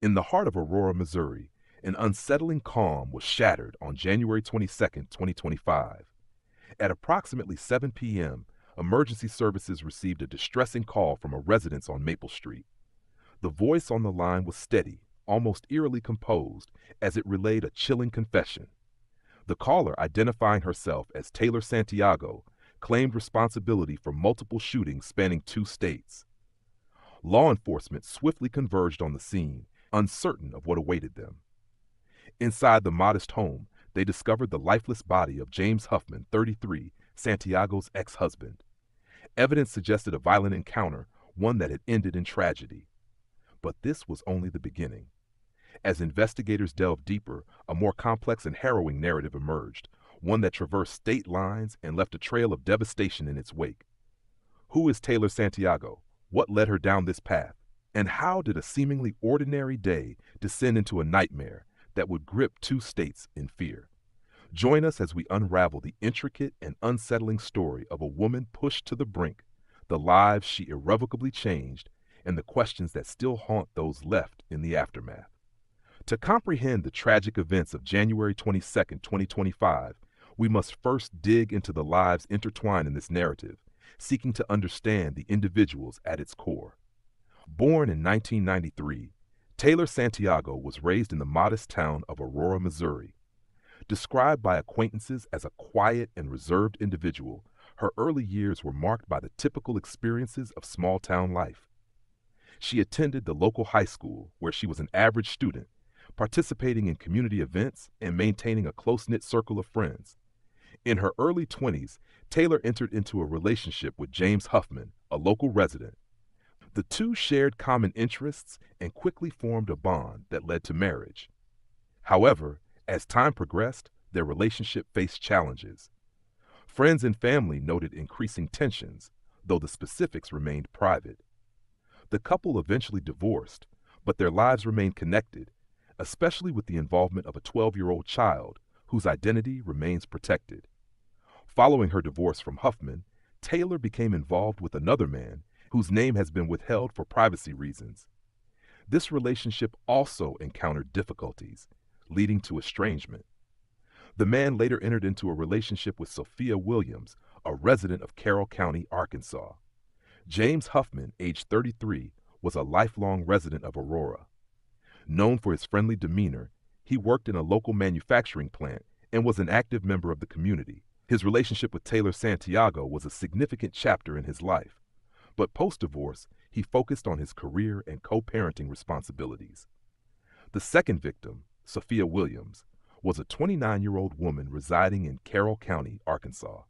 In the heart of Aurora, Missouri, an unsettling calm was shattered on January 22, 2025. At approximately 7 p.m., emergency services received a distressing call from a residence on Maple Street. The voice on the line was steady, almost eerily composed, as it relayed a chilling confession. The caller, identifying herself as Taylor Santiago, claimed responsibility for multiple shootings spanning 2 states. Law enforcement swiftly converged on the scene, uncertain of what awaited them. Inside the modest home, they discovered the lifeless body of James Huffman, 33, Santiago's ex-husband. Evidence suggested a violent encounter, one that had ended in tragedy. But this was only the beginning. As investigators delved deeper, a more complex and harrowing narrative emerged, one that traversed state lines and left a trail of devastation in its wake. Who is Taylor Santiago? What led her down this path? And how did a seemingly ordinary day descend into a nightmare that would grip 2 states in fear? Join us as we unravel the intricate and unsettling story of a woman pushed to the brink, the lives she irrevocably changed, and the questions that still haunt those left in the aftermath. To comprehend the tragic events of January 22, 2025, we must first dig into the lives intertwined in this narrative, seeking to understand the individuals at its core. Born in 1993, Taylor Santiago was raised in the modest town of Aurora, Missouri. Described by acquaintances as a quiet and reserved individual, her early years were marked by the typical experiences of small-town life. She attended the local high school, where she was an average student, participating in community events and maintaining a close-knit circle of friends. In her early 20s, Taylor entered into a relationship with James Huffman, a local resident. The two shared common interests and quickly formed a bond that led to marriage. However, as time progressed, their relationship faced challenges. Friends and family noted increasing tensions, though the specifics remained private. The couple eventually divorced, but their lives remained connected, especially with the involvement of a 12-year-old child whose identity remains protected. Following her divorce from Huffman, Taylor became involved with another man whose name has been withheld for privacy reasons. This relationship also encountered difficulties, leading to estrangement. The man later entered into a relationship with Sophia Williams, a resident of Carroll County, Arkansas. James Huffman, age 33, was a lifelong resident of Aurora. Known for his friendly demeanor, he worked in a local manufacturing plant and was an active member of the community. His relationship with Taylor Santiago was a significant chapter in his life, but post-divorce, he focused on his career and co-parenting responsibilities. The second victim, Sophia Williams, was a 29-year-old woman residing in Carroll County, Arkansas.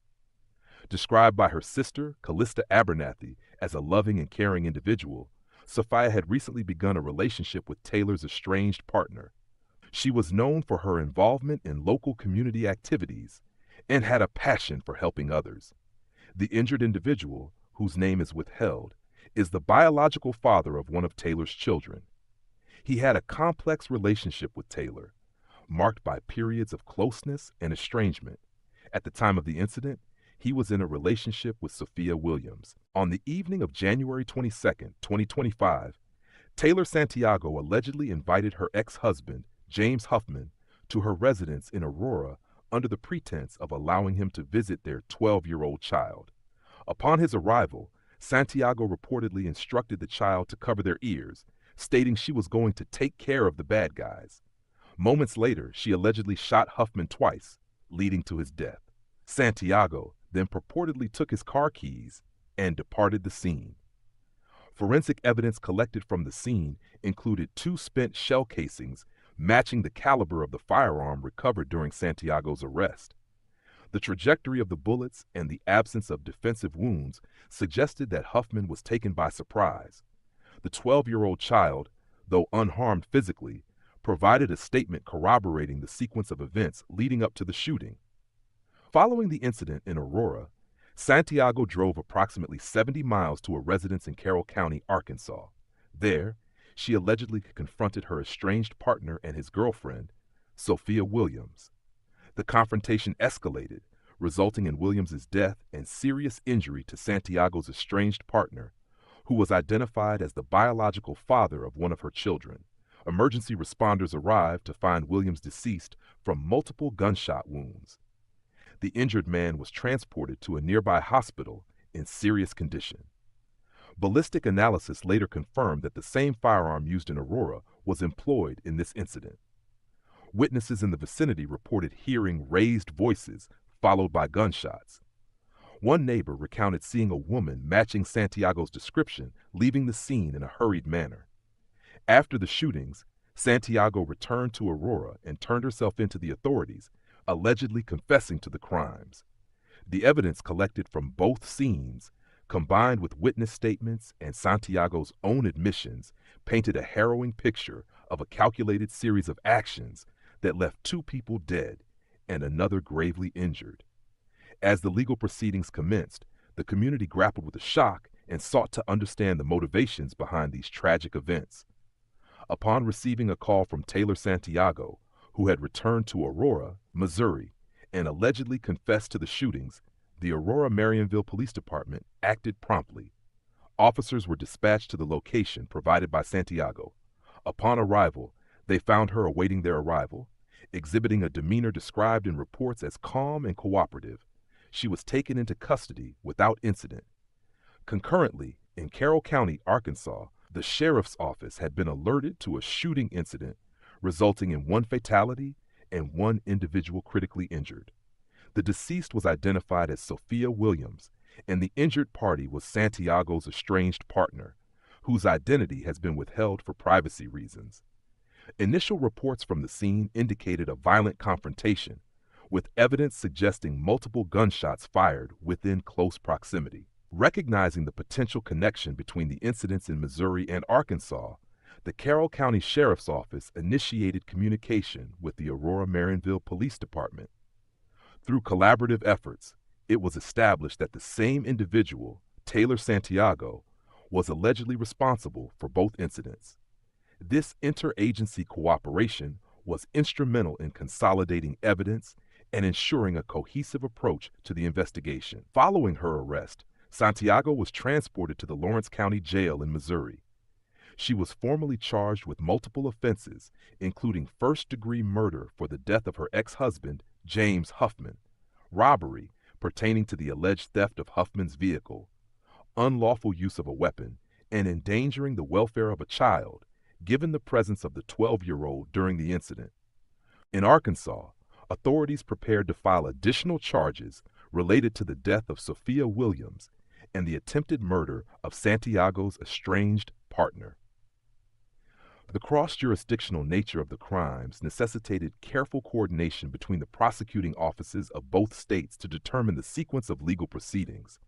Described by her sister, Callista Abernathy, as a loving and caring individual, Sophia had recently begun a relationship with Taylor's estranged partner. She was known for her involvement in local community activities and had a passion for helping others. The injured individual, whose name is withheld, is the biological father of one of Taylor's children. He had a complex relationship with Taylor, marked by periods of closeness and estrangement. At the time of the incident, he was in a relationship with Sophia Williams. On the evening of January 22, 2025, Taylor Santiago allegedly invited her ex-husband, James Huffman, to her residence in Aurora under the pretense of allowing him to visit their 12-year-old child. Upon his arrival, Santiago reportedly instructed the child to cover their ears, stating she was going to take care of the bad guys. Moments later, she allegedly shot Huffman twice, leading to his death. Santiago then purportedly took his car keys and departed the scene. Forensic evidence collected from the scene included 2 spent shell casings matching the caliber of the firearm recovered during Santiago's arrest. The trajectory of the bullets and the absence of defensive wounds suggested that Huffman was taken by surprise. The 12-year-old child, though unharmed physically, provided a statement corroborating the sequence of events leading up to the shooting. Following the incident in Aurora, Santiago drove approximately 70 miles to a residence in Carroll County, Arkansas. There, she allegedly confronted her estranged partner and his girlfriend, Sophia Williams. The confrontation escalated, resulting in Williams' death and serious injury to Santiago's estranged partner, who was identified as the biological father of one of her children. Emergency responders arrived to find Williams deceased from multiple gunshot wounds. The injured man was transported to a nearby hospital in serious condition. Ballistic analysis later confirmed that the same firearm used in Aurora was employed in this incident. Witnesses in the vicinity reported hearing raised voices followed by gunshots. One neighbor recounted seeing a woman matching Santiago's description leaving the scene in a hurried manner. After the shootings, Santiago returned to Aurora and turned herself into the authorities, allegedly confessing to the crimes. The evidence collected from both scenes, combined with witness statements and Santiago's own admissions, painted a harrowing picture of a calculated series of actions that left two people dead and another gravely injured. As the legal proceedings commenced, the community grappled with the shock and sought to understand the motivations behind these tragic events. Upon receiving a call from Taylor Santiago, who had returned to Aurora, Missouri, and allegedly confessed to the shootings, the Aurora Marionville Police Department acted promptly. Officers were dispatched to the location provided by Santiago. Upon arrival, they found her awaiting their arrival, exhibiting a demeanor described in reports as calm and cooperative. She was taken into custody without incident. Concurrently, in Carroll County, Arkansas, the sheriff's office had been alerted to a shooting incident resulting in one fatality and one individual critically injured. The deceased was identified as Sophia Williams, and the injured party was Santiago's estranged partner, whose identity has been withheld for privacy reasons. Initial reports from the scene indicated a violent confrontation, with evidence suggesting multiple gunshots fired within close proximity. Recognizing the potential connection between the incidents in Missouri and Arkansas, the Carroll County Sheriff's Office initiated communication with the Aurora Marionville Police Department. Through collaborative efforts, it was established that the same individual, Taylor Santiago, was allegedly responsible for both incidents. This interagency cooperation was instrumental in consolidating evidence and ensuring a cohesive approach to the investigation. Following her arrest, Santiago was transported to the Lawrence County Jail in Missouri. She was formally charged with multiple offenses, including first-degree murder for the death of her ex-husband, James Huffman, robbery pertaining to the alleged theft of Huffman's vehicle, unlawful use of a weapon, and endangering the welfare of a child, given the presence of the 12-year-old during the incident. In Arkansas, authorities prepared to file additional charges related to the death of Sophia Williams and the attempted murder of Santiago's estranged partner. The cross-jurisdictional nature of the crimes necessitated careful coordination between the prosecuting offices of both states to determine the sequence of legal proceedings.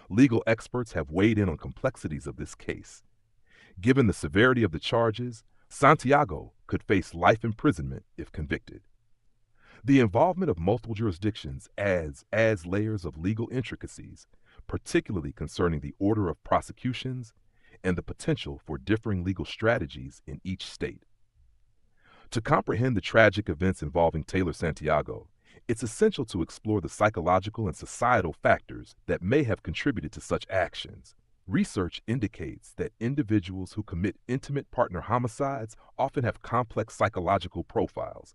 Legal experts have weighed in on complexities of this case. Given the severity of the charges, Santiago could face life imprisonment if convicted. The involvement of multiple jurisdictions adds layers of legal intricacies, particularly concerning the order of prosecutions and the potential for differing legal strategies in each state. To comprehend the tragic events involving Taylor Santiago, it's essential to explore the psychological and societal factors that may have contributed to such actions. Research indicates that individuals who commit intimate partner homicides often have complex psychological profiles.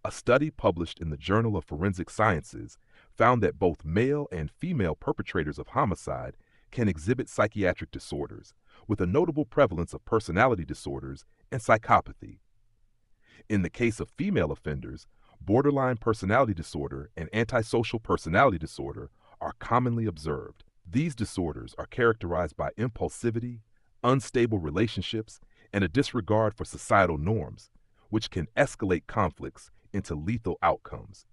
A study published in the Journal of Forensic Sciences found that both male and female perpetrators of homicide can exhibit psychiatric disorders, with a notable prevalence of personality disorders and psychopathy. In the case of female offenders, borderline personality disorder and antisocial personality disorder are commonly observed. These disorders are characterized by impulsivity, unstable relationships, and a disregard for societal norms, which can escalate conflicts into lethal outcomes.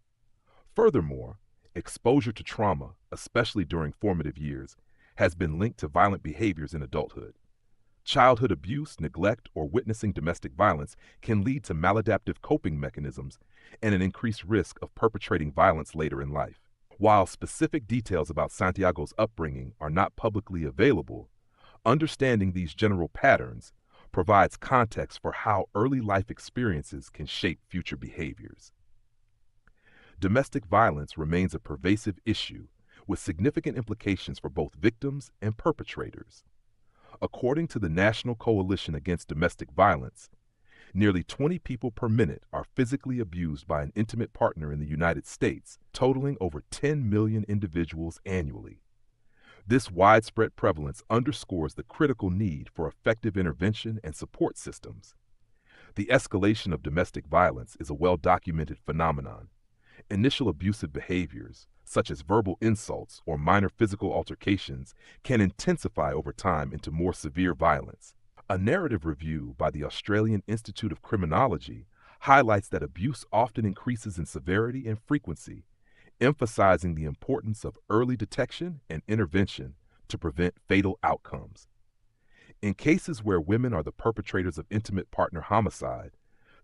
Furthermore, exposure to trauma, especially during formative years, has been linked to violent behaviors in adulthood. Childhood abuse, neglect, or witnessing domestic violence can lead to maladaptive coping mechanisms and an increased risk of perpetrating violence later in life. While specific details about Santiago's upbringing are not publicly available, understanding these general patterns provides context for how early life experiences can shape future behaviors. Domestic violence remains a pervasive issue with significant implications for both victims and perpetrators. According to the National Coalition Against Domestic Violence, Nearly 20 people per minute are physically abused by an intimate partner in the United States, totaling over 10 million individuals annually. This widespread prevalence underscores the critical need for effective intervention and support systems. The escalation of domestic violence is a well-documented phenomenon. Initial abusive behaviors, such as verbal insults or minor physical altercations, can intensify over time into more severe violence. A narrative review by the Australian Institute of Criminology highlights that abuse often increases in severity and frequency, emphasizing the importance of early detection and intervention to prevent fatal outcomes. In cases where women are the perpetrators of intimate partner homicide,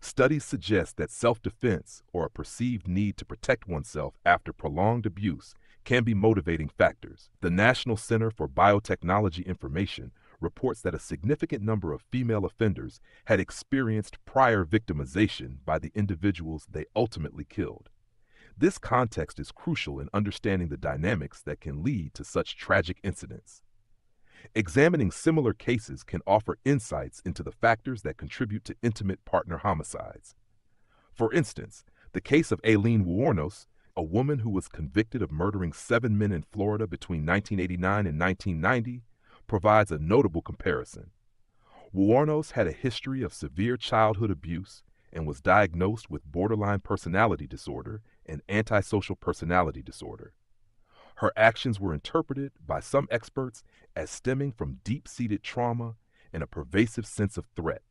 studies suggest that self-defense or a perceived need to protect oneself after prolonged abuse can be motivating factors. The National Center for Biotechnology Information reports that a significant number of female offenders had experienced prior victimization by the individuals they ultimately killed. This context is crucial in understanding the dynamics that can lead to such tragic incidents. Examining similar cases can offer insights into the factors that contribute to intimate partner homicides. For instance, the case of Aileen Wuornos, a woman who was convicted of murdering 7 men in Florida between 1989 and 1990, provides a notable comparison. Wuornos had a history of severe childhood abuse and was diagnosed with borderline personality disorder and antisocial personality disorder. Her actions were interpreted by some experts as stemming from deep-seated trauma and a pervasive sense of threat.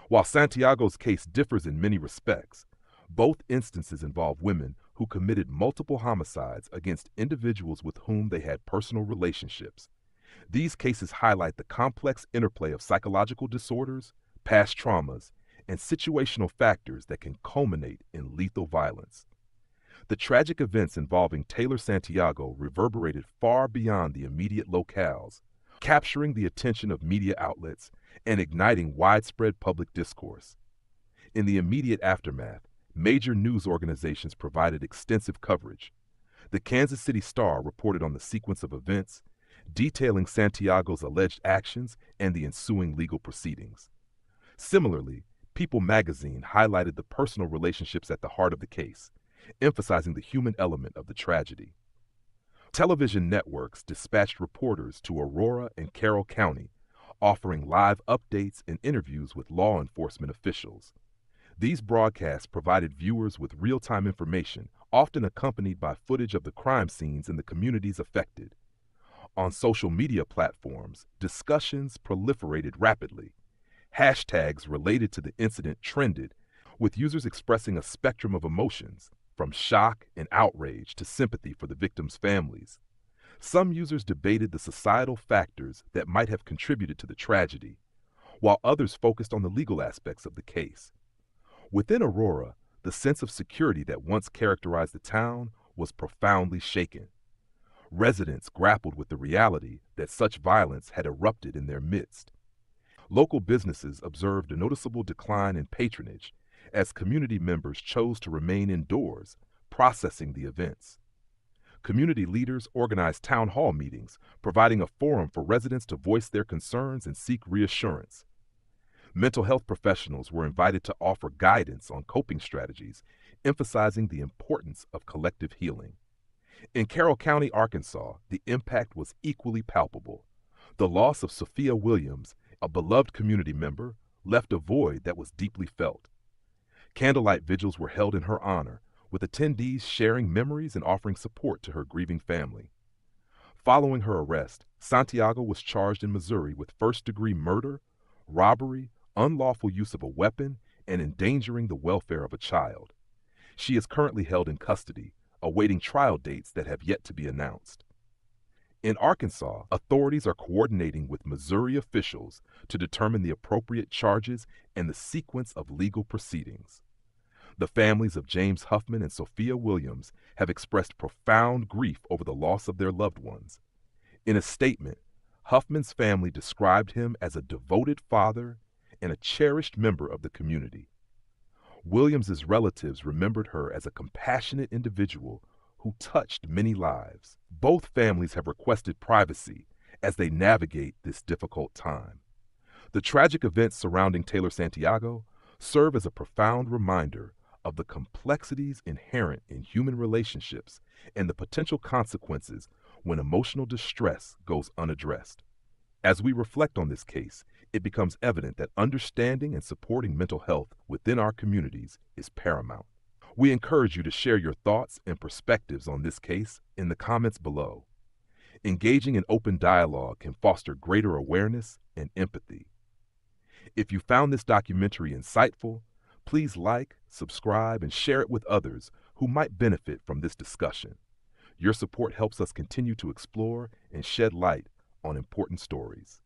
While Santiago's case differs in many respects, both instances involve women who committed multiple homicides against individuals with whom they had personal relationships. These cases highlight the complex interplay of psychological disorders, past traumas, and situational factors that can culminate in lethal violence. The tragic events involving Taylor Santiago reverberated far beyond the immediate locales, capturing the attention of media outlets and igniting widespread public discourse. In the immediate aftermath, major news organizations provided extensive coverage. The Kansas City Star reported on the sequence of events, detailing Santiago's alleged actions and the ensuing legal proceedings. Similarly, People magazine highlighted the personal relationships at the heart of the case, emphasizing the human element of the tragedy. Television networks dispatched reporters to Aurora and Carroll County, offering live updates and interviews with law enforcement officials. These broadcasts provided viewers with real-time information, often accompanied by footage of the crime scenes in the communities affected. On social media platforms, discussions proliferated rapidly. Hashtags related to the incident trended, with users expressing a spectrum of emotions, from shock and outrage to sympathy for the victims' families. Some users debated the societal factors that might have contributed to the tragedy, while others focused on the legal aspects of the case. Within Aurora, the sense of security that once characterized the town was profoundly shaken. Residents grappled with the reality that such violence had erupted in their midst. Local businesses observed a noticeable decline in patronage as community members chose to remain indoors, processing the events. Community leaders organized town hall meetings, providing a forum for residents to voice their concerns and seek reassurance. Mental health professionals were invited to offer guidance on coping strategies, emphasizing the importance of collective healing. In Carroll County, Arkansas, the impact was equally palpable. The loss of Sophia Williams, a beloved community member, left a void that was deeply felt. Candlelight vigils were held in her honor, with attendees sharing memories and offering support to her grieving family. Following her arrest, Santiago was charged in Missouri with first-degree murder, robbery, unlawful use of a weapon, and endangering the welfare of a child. She is currently held in custody, awaiting trial dates that have yet to be announced. In Arkansas, authorities are coordinating with Missouri officials to determine the appropriate charges and the sequence of legal proceedings. The families of James Huffman and Sophia Williams have expressed profound grief over the loss of their loved ones. In a statement, Huffman's family described him as a devoted father and a cherished member of the community. Williams's relatives remembered her as a compassionate individual who touched many lives. Both families have requested privacy as they navigate this difficult time. The tragic events surrounding Taylor Santiago serve as a profound reminder of the complexities inherent in human relationships and the potential consequences when emotional distress goes unaddressed. As we reflect on this case, it becomes evident that understanding and supporting mental health within our communities is paramount. We encourage you to share your thoughts and perspectives on this case in the comments below. Engaging in open dialogue can foster greater awareness and empathy. If you found this documentary insightful, please like, subscribe, and share it with others who might benefit from this discussion. Your support helps us continue to explore and shed light on important stories.